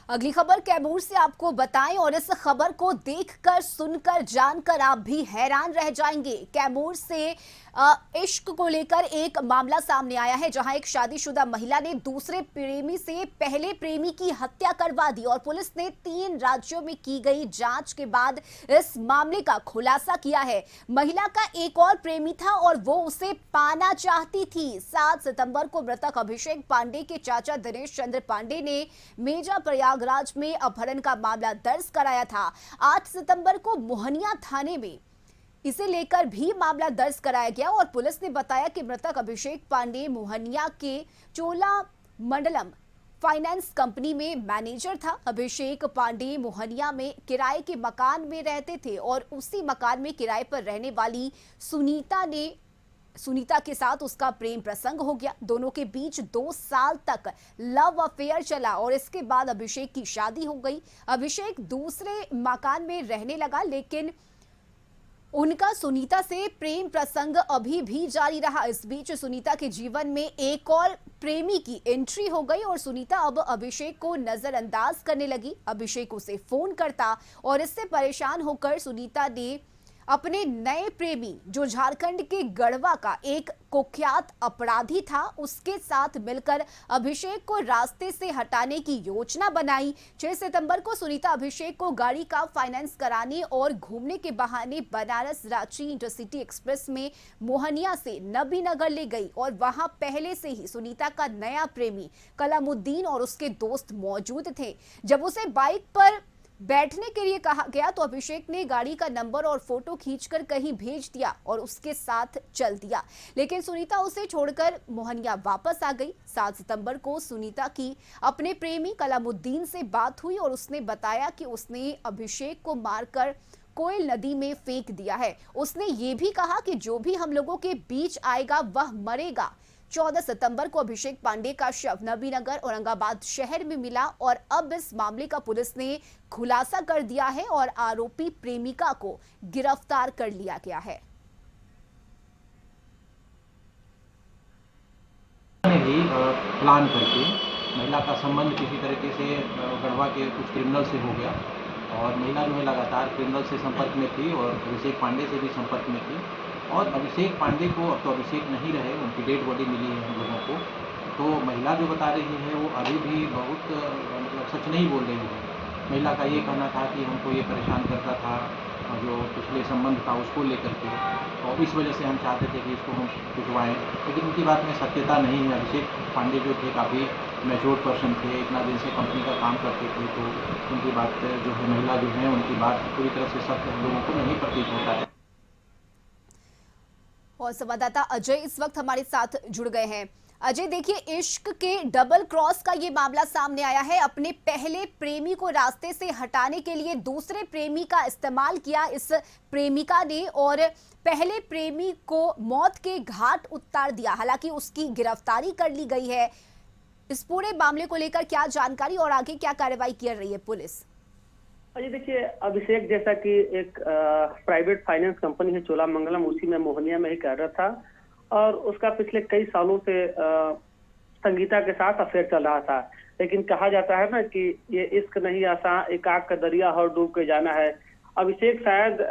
अगली खबर कैमूर से आपको बताएं और इस खबर को देखकर सुनकर जानकर आप भी हैरान रह जाएंगे। कैमूर से इश्क को लेकर एक मामला सामने आया है, जहां एक शादीशुदा महिला ने दूसरे प्रेमी से पहले प्रेमी की हत्या करवा दी और पुलिस ने 3 राज्यों में की गई जांच के बाद इस मामले का खुलासा किया है। महिला का एक और प्रेमी था और वो उसे पाना चाहती थी। 7 सितंबर को मृतक अभिषेक पांडे के चाचा दिनेश चंद्र पांडे ने मेजा प्रयागराज में अपहरण का मामला दर्ज कराया था। 8 सितंबर को मोहनिया थाने में इसे लेकर भी मामला दर्ज कराया गया और पुलिस ने बताया कि मृतक अभिषेक पांडे मोहनिया के चोला मंडलम फाइनेंस कंपनी में मैनेजर था। अभिषेक पांडे मोहनिया में किराए के मकान में रहते थे और उसी मकान में किराए पर रहने वाली सुनीता के साथ उसका प्रेम प्रसंग हो गया। दोनों के बीच 2 साल तक लव अफेयर चला और इसके बाद अभिषेक की शादी हो गई। अभिषेक दूसरे मकान में रहने लगा, लेकिन उनका सुनीता से प्रेम प्रसंग अभी भी जारी रहा। इस बीच सुनीता के जीवन में एक और प्रेमी की एंट्री हो गई और सुनीता अब अभिषेक को नजरअंदाज करने लगी। अभिषेक उसे फोन करता और इससे परेशान होकर सुनीता ने अपने नए प्रेमी, जो झारखंड के गढ़वा का एक कुख्यात अपराधी था, उसके साथ मिलकर अभिषेक को रास्ते से हटाने की योजना बनाई। 6 सितंबर को सुनीता अभिषेक को गाड़ी का फाइनेंस कराने और घूमने के बहाने बनारस रांची इंटरसिटी एक्सप्रेस में मोहनिया से नबीनगर ले गई और वहां पहले से ही सुनीता का नया प्रेमी कलामुद्दीन और उसके दोस्त मौजूद थे। जब उसे बाइक पर बैठने के लिए कहा गया तो अभिषेक ने गाड़ी का नंबर और फोटो खींचकर कहीं भेज दिया और उसके साथ चल दिया, लेकिन सुनीता उसे छोड़कर मोहनिया वापस आ गई। 7 सितंबर को सुनीता की अपने प्रेमी कलामुद्दीन से बात हुई और उसने बताया कि उसने अभिषेक को मारकर कोयल नदी में फेंक दिया है। उसने ये भी कहा कि जो भी हम लोगों के बीच आएगा वह मरेगा। 14 सितंबर को अभिषेक पांडे का शव नबीनगर औरंगाबाद शहर में मिला और अब इस मामले का पुलिस ने खुलासा कर दिया है और आरोपी प्रेमिका को गिरफ्तार कर लिया गया है। ही प्लान करके महिला का संबंध किसी तरीके से गढ़वा के कुछ क्रिमिनल से हो गया और महिला जो है लगातार क्रिमिनल से संपर्क में थी और अभिषेक पांडे से भी संपर्क में थी और अभिषेक पांडे को, अब तो अभिषेक नहीं रहे, उनकी डेड बॉडी मिली है हम लोगों को। तो महिला जो बता रही है वो अभी भी बहुत मतलब सच नहीं बोल रही है। महिला का ये कहना था कि हमको ये परेशान करता था जो पिछले संबंध था उसको लेकर के, और इस वजह से हम चाहते थे कि इसको हम भिजवाएँ, लेकिन उनकी बात में सत्यता नहीं है। अभिषेक पांडे जो थे काफ़ी मैच्योर पर्सन थे, इतना दिन से कंपनी का काम करते थे, तो उनकी बात जो है महिला जो है उनकी बात पूरी तरह से सत्य हम लोगों को नहीं प्रतीत होता है। और संवाददाता अजय इस वक्त हमारे साथ जुड़ गए हैं। अजय, देखिए, इश्क के डबल क्रॉस का ये मामला सामने आया है। अपने पहले प्रेमी को रास्ते से हटाने के लिए दूसरे प्रेमी का इस्तेमाल किया इस प्रेमिका ने और पहले प्रेमी को मौत के घाट उतार दिया। हालांकि उसकी गिरफ्तारी कर ली गई है। इस पूरे मामले को लेकर क्या जानकारी और आगे क्या कार्रवाई कर रही है पुलिस? अजी देखिए, अभिषेक जैसा कि एक प्राइवेट फाइनेंस कंपनी है चोलामंगलम, उसी में मोहनिया में ही कर रहा था और उसका पिछले कई सालों से संगीता के साथ अफेयर चल रहा था। लेकिन कहा जाता है ना कि ये इश्क नहीं आसान, एक आग का दरिया और डूब के जाना है। अभिषेक शायद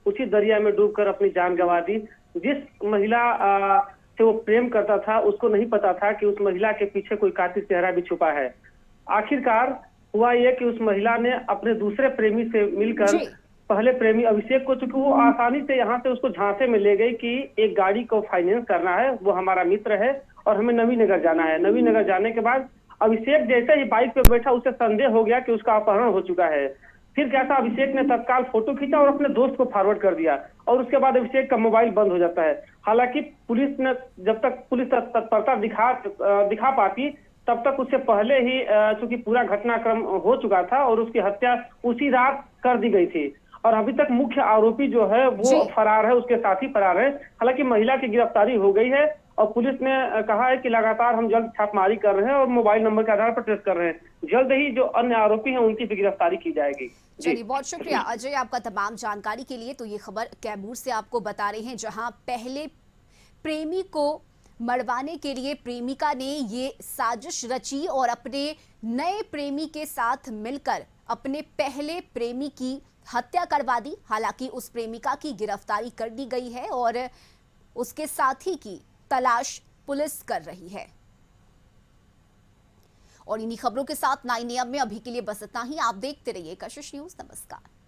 उसी दरिया में डूबकर अपनी जान गंवा दी। जिस महिला से वो प्रेम करता था उसको नहीं पता था कि उस महिला के पीछे कोई कातिल चेहरा भी छुपा है। आखिरकार हुआ ये कि उस महिला ने अपने दूसरे प्रेमी से मिलकर पहले प्रेमी अभिषेक को, चूंकि वो आसानी से यहाँ से उसको झांसे में ले गई कि एक गाड़ी को फाइनेंस करना है, वो हमारा मित्र है और हमें नवीनगर जाना है। नवीनगर जाने के बाद अभिषेक जैसे ही बाइक पे बैठा उसे संदेह हो गया कि उसका अपहरण हो चुका है। फिर कैसा, अभिषेक ने तत्काल फोटो खींचा और अपने दोस्त को फॉरवर्ड कर दिया और उसके बाद अभिषेक का मोबाइल बंद हो जाता है। हालांकि पुलिस ने, जब तक पुलिस तत्परता दिखा पाती तब तक उससे पहले ही चूंकि पूरा घटनाक्रम हो चुका था और उसकी हत्या उसी रात कर दी गई थी और अभी तक मुख्य आरोपी जो है वो फरार है, उसके साथी फरार है। हालांकि महिला की गिरफ्तारी हो गई है और पुलिस ने कहा है कि लगातार हम जल्द छापेमारी कर रहे हैं और मोबाइल नंबर के आधार पर ट्रेस कर रहे हैं। जल्द ही जो अन्य आरोपी हैं उनकी भी गिरफ्तारी की जाएगी। चलिए, बहुत शुक्रिया अजय आपका तमाम जानकारी के लिए। तो ये खबर कैमूर से आपको बता रहे हैं, जहां पहले प्रेमी को मरवाने के लिए प्रेमिका ने ये साजिश रची और अपने नए प्रेमी के साथ मिलकर अपने पहले प्रेमी की हत्या करवा दी। हालांकि उस प्रेमिका की गिरफ्तारी कर दी गई है और उसके साथी की तलाश पुलिस कर रही है। और इन्हीं खबरों के साथ 9 AM में अभी के लिए बस इतना ही। आप देखते रहिए कशिश न्यूज। नमस्कार।